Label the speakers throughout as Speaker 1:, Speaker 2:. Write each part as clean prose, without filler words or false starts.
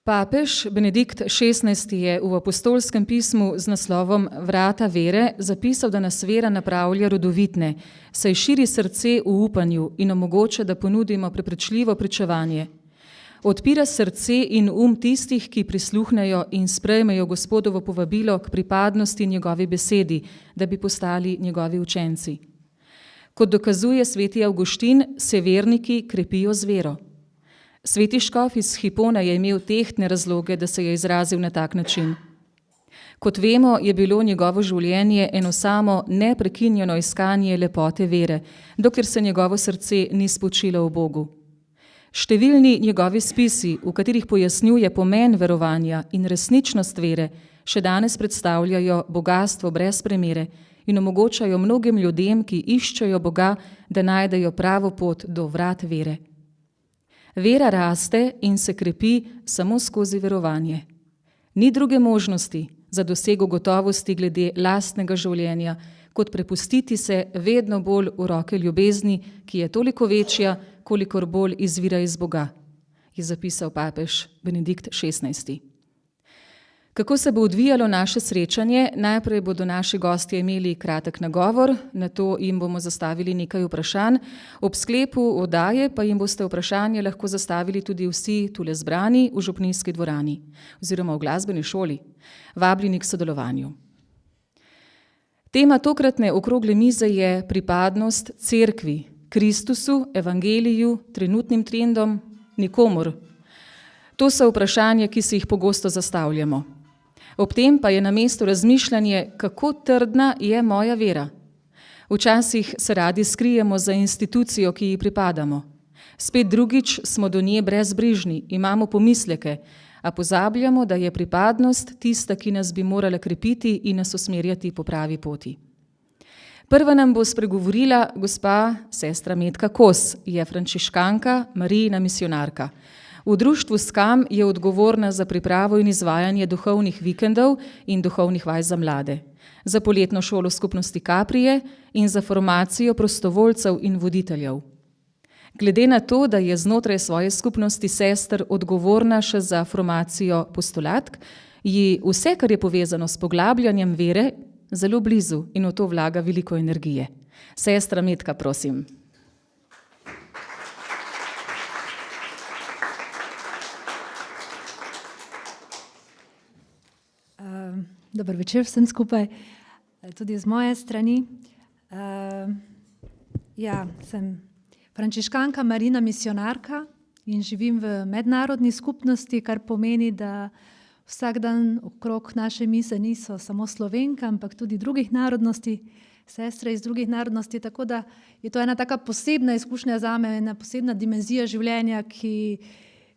Speaker 1: Papež Benedikt XVI je v apostolskem pismu z naslovom Vrata vere zapisal, da nas vera napravlja rodovitne, saj širi srce v upanju in omogoča, da ponudimo prepričljivo pričevanje. Odpira srce in tistih, ki prisluhnejo in sprejmejo Gospodovo povabilo k pripadnosti njegovi besedi, da bi postali njegovi učenci. Kot dokazuje sveti Avguštin, se verniki krepijo z vero. Sveti škof iz Hipona je imel tehtne razloge, da se je izrazil na tak način. Kot vemo, je bilo njegovo življenje eno samo neprekinjeno iskanje lepote vere, dokler se njegovo srce ni spočilo v Bogu. Številni njegovi spisi, v katerih pojasnjuje pomen verovanja in resničnost vere, še danes predstavljajo bogastvo brez premere in omogočajo mnogim ljudem, ki iščejo Boga, da najdejo pravo pot do vrat vere. Vera raste in se krepi samo skozi verovanje. Ni druge možnosti za dosego gotovosti glede lastnega življenja, kot prepustiti se vedno bolj v roke ljubezni, ki je toliko večja, kolikor bolj izvira iz Boga, je zapisal papež Benedikt XVI. Kako se bo odvijalo naše srečanje? Najprej bodo naši gostje imeli kratek nagovor, nato jim bomo zastavili nekaj vprašanj. Ob sklepu oddaje pa jim boste vprašanje lahko zastavili tudi vsi tule zbrani v župnijski dvorani oziroma v glasbeni šoli. Vabljeni k sodelovanju. Tema tokratne okrogle mize je pripadnost cerkvi, Kristusu, evangeliju, trenutnim trendom, nikomur. To so vprašanja, ki si jih pogosto zastavljamo. Ob tem pa je na mestu razmišljanje, kako trdna je moja vera. Včasih se radi skrijemo za institucijo, ki ji pripadamo. Spet drugič smo do nje brezbrižni, imamo pomisleke, a pozabljamo, da je pripadnost tista, ki nas bi morala krepiti in nas usmerjati po pravi poti. Prva nam bo spregovorila gospa sestra Metka Kos, je frančiškanka, Marijina misijonarka. V društvu Skam je odgovorna za pripravo in izvajanje duhovnih vikendov in duhovnih vaj za mlade, za poletno šolo skupnosti Kaprije in za formacijo prostovoljcev in voditeljev. Glede na to, da je znotraj svoje skupnosti sester odgovorna še za formacijo postulatk, ji vse, kar je povezano s poglabljanjem vere, zelo blizu in v to vlaga veliko energije. Sestra Metka, prosim.
Speaker 2: Dober večer vsem skupaj, tudi z moje strani. Sem frančiškanka, Marijina misijonarka in živim v mednarodni skupnosti, kar pomeni, da vsak dan okrog naše mise niso samo Slovenke, ampak tudi drugih narodnosti, sestre iz drugih narodnosti, tako da je to ena taka posebna izkušnja zame, ena posebna dimenzija življenja,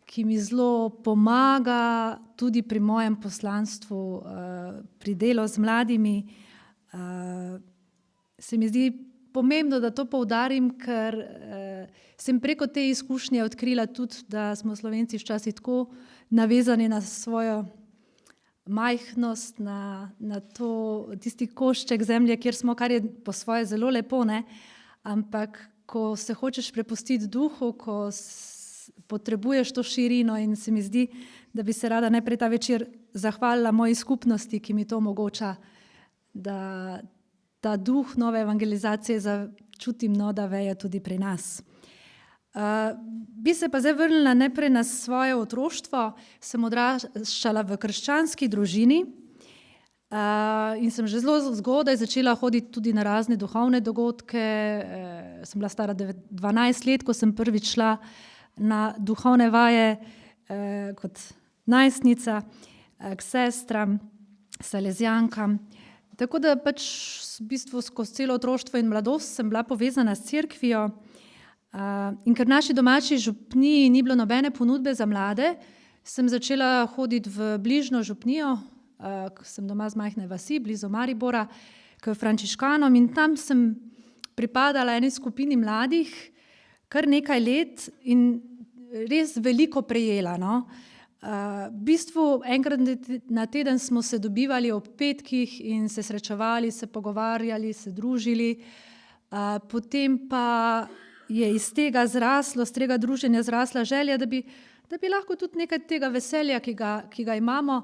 Speaker 2: ki mi zelo pomaga tudi pri mojem poslanstvu, pri delu z mladimi. Se mi zdi pomembno, da to poudarim, ker sem preko te izkušnje odkrila tudi, da smo Slovenci včasih tako navezani na svojo majhnost, na tisti košček zemlje, kjer smo, kar je po svoje zelo lepo, ne? Ampak ko se hočeš prepustiti duhu, ko potrebuješ to širino, in se mi zdi, da bi se rada najprej ta večer zahvalila moji skupnosti, ki mi to omogoča, da ta duh nove evangelizacije začutim, da veje tudi pri nas. Bi se pa zdaj vrnila najprej na svoje otroštvo. Sem odraščala v krščanski družini in sem že zelo zgodaj začela hoditi tudi na razne duhovne dogodke. Sem bila stara 12 let, ko sem prvič šla na duhovne vaje kot najstnica k sestram, salezijankam. Tako da pač v bistvu skozi celo otroštvo in mladost sem bila povezana s cerkvijo. In ker naši domači župniji ni bilo nobene ponudbe za mlade, sem začela hoditi v bližnjo župnijo, sem doma z majhne vasi, blizu Maribora, k frančiškanom, in tam sem pripadala eni skupini mladih kar nekaj let in res veliko prejela. V bistvu enkrat na teden smo se dobivali ob petkih in se srečevali, se pogovarjali, se družili. Potem pa je iz tega druženja zrasla želja, da bi da bi lahko tudi nekaj tega veselja, ki ga imamo,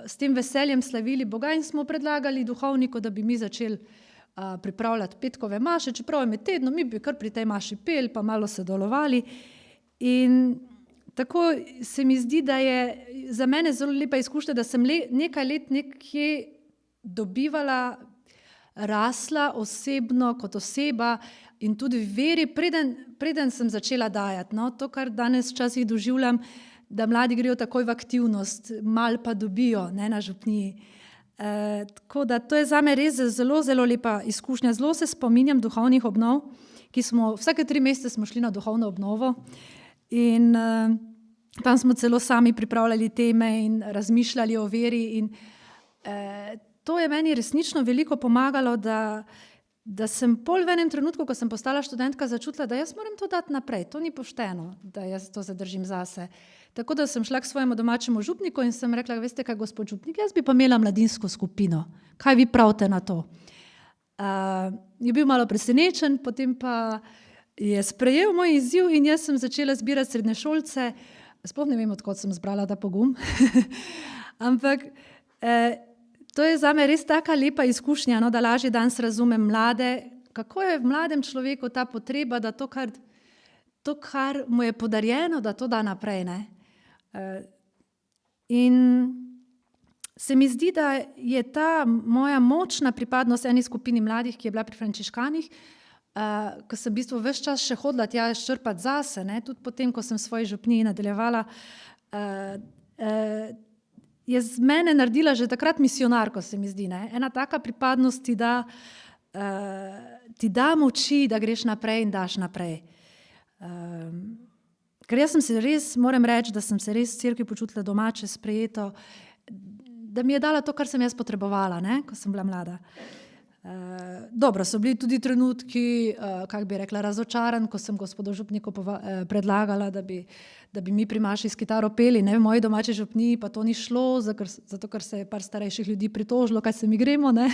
Speaker 2: s tem veseljem slavili Boga in smo predlagali duhovniku, da bi mi začeli pripravljati petkove maše, čeprav je med tednom, mi bi kar pri tej maši peli, pa malo sodelovali. In tako se mi zdi, da je za mene zelo lepa izkušnja, da sem nekaj let nekje dobivala, rasla osebno kot oseba in tudi v veri, preden sem začela dajati. No, to, kar danes včasih doživljam, da mladi grejo takoj v aktivnost, malo pa dobijo, ne, na župniji. Tako da to je zame res zelo, zelo lepa izkušnja. Zelo se spominjam duhovnih obnov, ki smo, vsake 3 mesece smo šli na duhovno obnovo in tam smo celo sami pripravljali teme in razmišljali o veri in to je meni resnično veliko pomagalo, da sem pol v enem trenutku, ko sem postala študentka, začutila, da jaz moram to dati naprej. To ni pošteno, da jaz to zadržim zase. Tako da sem šla k svojemu domačemu župniku in sem rekla, veste kaj, gospod župnik, jaz bi pa imela mladinsko skupino. Kaj vi pravite na to? Je bil malo presenečen, potem pa je sprejel moj izziv in jaz sem začela zbirati srednješolce. Sploh ne vem, odkot sem zbrala ta pogum. Ampak to je zame res taka lepa izkušnja, no, da lažje danes razumem mlade, kako je v mladem človeku ta potreba, da to, kar mu je podarjeno, da to da naprej. Ne? In se mi zdi, da je ta moja močna pripadnost eni skupini mladih, ki je bila pri frančiškanih, ko sem v bistvu ves čas še hodila tja črpati zase, ne? Tudi potem, ko sem v svoji župniji nadaljevala, je z mene naredila že takrat misionarko, se mi zdi. Ne? Ena taka pripadnost ti da moči, da greš naprej in daš naprej. Ker jaz sem se res, moram reči, da sem se res v cerkvi počutila domače, sprejeto, da mi je dala to, kar sem jaz potrebovala, ne? Ko sem bila mlada. Dobro, so bili tudi trenutki, kako bi rekla, razočaran, ko sem gospodu župniku predlagala, da bi mi pri maši s kitaro peli, ne, v moji domači župniji, pa to ni šlo, zato ker se je par starejših ljudi pritožilo, kaj se mi gremo, ne.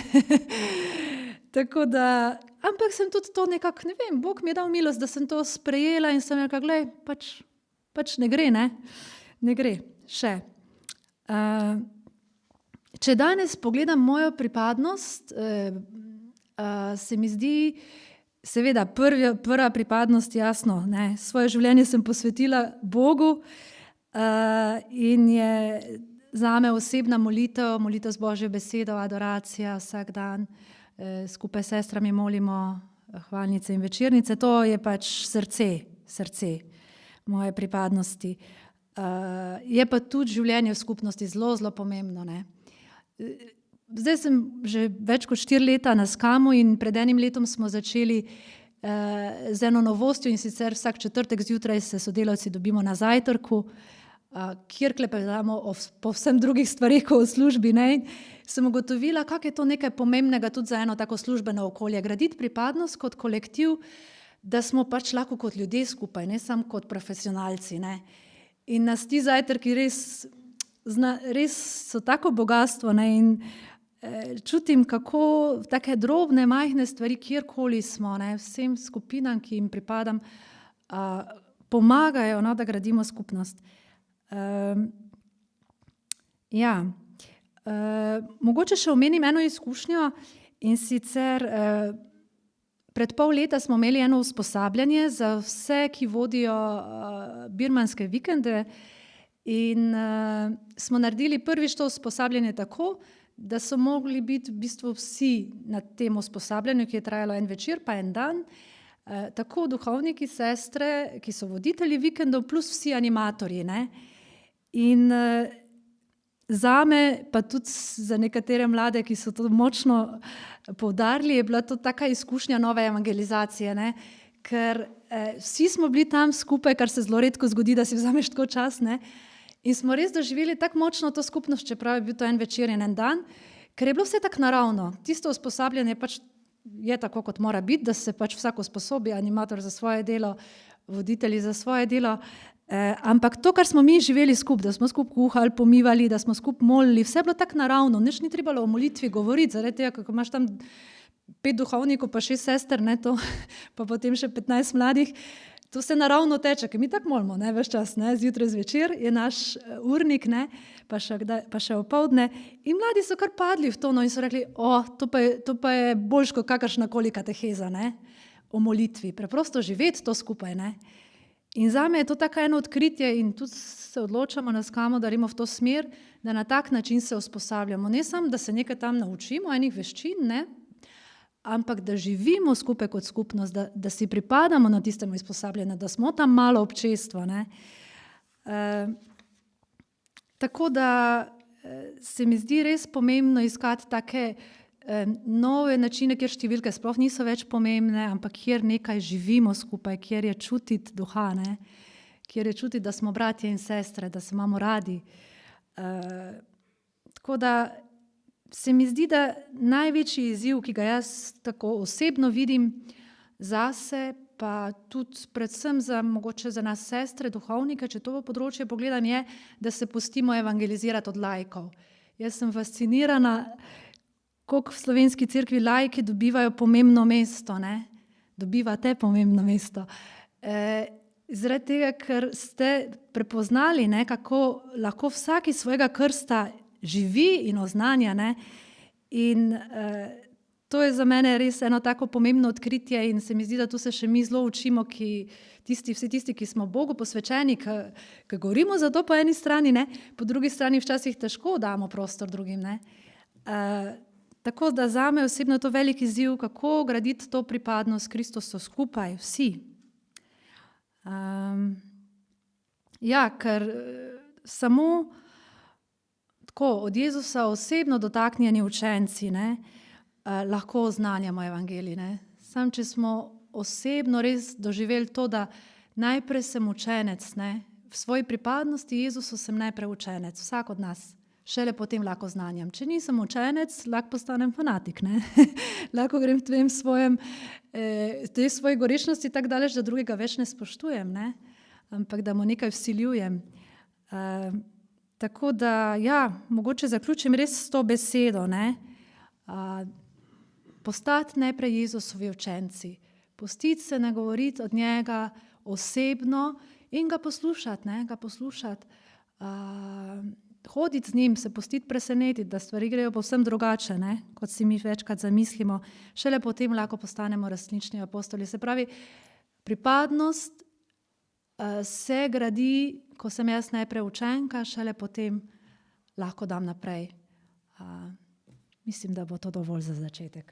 Speaker 2: Tako da, ampak sem tudi to nekako, ne vem, Bog mi je dal milost, da sem to sprejela in sem rekla, glej, pač ne gre, ne, ne gre, še. Če danes pogledam mojo pripadnost, se mi zdi, seveda, prva pripadnost, jasno, ne, svoje življenje sem posvetila Bogu in je zame osebna molitev z Božjo besedo, adoracija vsak dan, skupaj s sestrami molimo hvalnice in večernice, to je pač srce moje pripadnosti. Je pa tudi življenje v skupnosti zelo, zelo pomembno, ne. Zdaj sem že več kot 4 leta na Skamu in pred enim letom smo začeli z eno novostjo in sicer vsak četrtek zjutraj se sodelavci dobimo na zajtrku, kjer klepetamo o povsem drugih stvareh kot o službi. Ne? Sem ugotovila, kako je to nekaj pomembnega tudi za eno tako službeno okolje. Graditi pripadnost kot kolektiv, da smo pač lahko kot ljudje skupaj, ne samo kot profesionalci. Ne? In nas ti zajtrki res so tako bogatstvo, ne, in čutim, kako take drobne, majhne stvari, kjerkoli smo, ne, vsem skupinam, ki jim pripadam, pomagajo, no, da gradimo skupnost. Mogoče še omenim eno izkušnjo in sicer pred pol leta smo imeli eno usposabljanje za vse, ki vodijo birmanske vikende. In smo naredili prvič to usposabljanje tako, da so mogli biti v bistvu vsi na tem usposabljanju, ki je trajalo en večer pa en dan, tako duhovniki, sestre, ki so voditelji vikendov, plus vsi animatorji. Ne? In zame, pa tudi za nekatere mlade, ki so to močno poudarili, je bila to taka izkušnja nove evangelizacije, ne? Ker vsi smo bili tam skupaj, kar se zelo redko zgodi, da si vzameš tako čas, ne? In smo res doživeli tako močno to skupnost, čeprav je bil to en večer in en dan, ker je bilo vse tako naravno. Tisto usposabljanje pač je tako, kot mora biti, da se pač vsak usposobi, animator za svoje delo, voditelji za svoje delo, ampak to, kar smo mi živeli skupaj, da smo skupaj kuhali, pomivali, da smo skupaj molili, vse je bilo tako naravno, nič ni trebalo o molitvi govoriti, zaradi tega, kako imaš tam 5 duhovnikov, pa 6 sester, ne, to, pa potem še 15 mladih. to se naravno teče, ker mi tako molimo, ne, ves čas, ne, zjutraj zvečer je naš urnik, ne, pa še opoldne. In mladi so kar padli v to, no, in so rekli, to pa je boljš kot kakršnakoli kateheza, ne, o molitvi. Preprosto živeti to skupaj, ne. In zame je to tako eno odkritje in tudi se odločamo, nas kamo darimo v to smer, da na tak način se usposabljamo. Ne samo, da se nekaj tam naučimo, enih veščin, ne, ampak da živimo skupaj kot skupnost, da si pripadamo na tistemu usposabljanju, da smo tam malo občestvo, ne. Tako da se mi zdi res pomembno iskati take nove načine, kjer številke sploh niso več pomembne, ampak kjer nekaj živimo skupaj, kjer je čutiti duha, ne? Kjer je čutiti, da smo bratje in sestre, da se imamo radi. Tako da se mi zdi, da največji izziv, ki ga jaz tako osebno vidim zase, pa tudi predvsem mogoče za nas sestre, duhovnike, če to področje pogledam, je, da se pustimo evangelizirati od laikov. Jaz sem fascinirana, koliko v slovenski cerkvi laiki dobivajo pomembno mesto, ne? Dobivate pomembno mesto. Zaradi tega, ker ste prepoznali, ne, kako lahko vsak iz svojega krsta živi in oznanja, ne? In to je za mene res eno tako pomembno odkritje in se mi zdi, da tu se še mi zelo učimo, vsi tisti, ki smo Bogu posvečeni, ki govorimo za to po eni strani, ne? Po drugi strani včasih težko damo prostor drugim, ne? Tako da zame osebno je to velik izziv, kako graditi to pripadnost Kristusu skupaj, vsi. Ker samo tako od Jezusa osebno dotaknjeni učenci, ne, lahko oznanjamo evangelij, ne. Samo če smo osebno res doživeli to, da najprej sem učenec, ne, v svoji pripadnosti Jezusu sem najprej učenec, vsak od nas. Šele potem lahko znanjam. Če nisem učenec, lahko postanem fanatik, ne? Lahko grem v tej svoji gorečnosti tako daleč, da drugega več ne spoštujem, ne? Ampak da mu nekaj vsiljujem. Tako da, mogoče zaključim res s to besedo, ne? Postati najprej Jezusovi učenci. Pustiti se nagovoriti od njega osebno in ga poslušati, ne? Ga poslušati. Hoditi z njim, se pustiti presenetiti, da stvari grejo povsem drugače, ne, kot si mi večkrat zamislimo. Šele potem lahko postanemo resnični apostoli. Se pravi, pripadnost se gradi, ko sem jaz najprej učenka, šele potem lahko dam naprej. Mislim, da bo to dovolj za začetek.